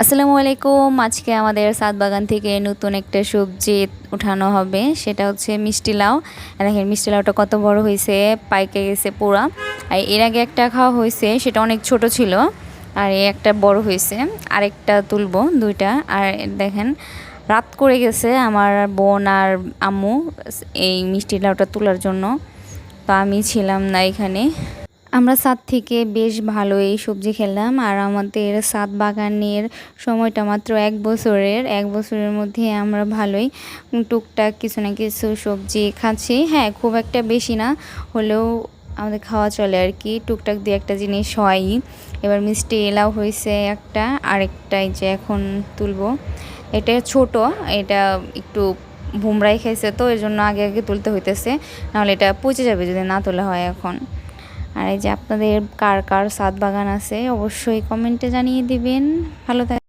আসসালামু আলাইকুম। আজকে আমাদের ছাদ বাগান থেকে নতুন একটা সবজি উঠানো হবে, সেটা হচ্ছে মিষ্টি লাউ। দেখেন মিষ্টি লাউটা কত বড় হয়েছে, পাইকে গেছে পুরা। আর এর আগে একটা খাওয়া হয়েছে, সেটা অনেক ছোট ছিল। আর এই একটা বড় হয়েছে, আরেকটা তুলবো দুইটা। আর দেখেন রাত করে গেছে আমার বোন আর আম্মু এই মিষ্টি লাউটা তোলার জন্য, তো আমি ছিলাম না এখানে। আমরা ছাদ থেকে বেশ ভালোই সবজি খেলাম। আর আমাদের ছাদ বাগানের সময়টা মাত্র 1 বছরের। 1 বছরের মধ্যে আমরা ভালোই টুকটাক কিছু না কিছু সবজি খাচ্ছি। হ্যাঁ, খুব একটা বেশি না হলেও আমাদের খাওয়া চলে আর কি, টুকটাক দিয়ে একটা জিনিস হয়ই। এবার মিষ্টি লাউ হয়েছে একটা, আরেকটাই যে এখন তুলবো। এটা ছোট, এটা একটু ভুমরাই খাইছে, তো এর জন্য আগে আগে তুলতে হইতেছে, নাহলে এটা পচে যাবে যদি না তোলা হয় এখন। আর এই যে আপনাদের কার কার ছাদ বাগান আছে অবশ্যই কমেন্টে জানিয়ে দিবেন। ভালো থাকবেন।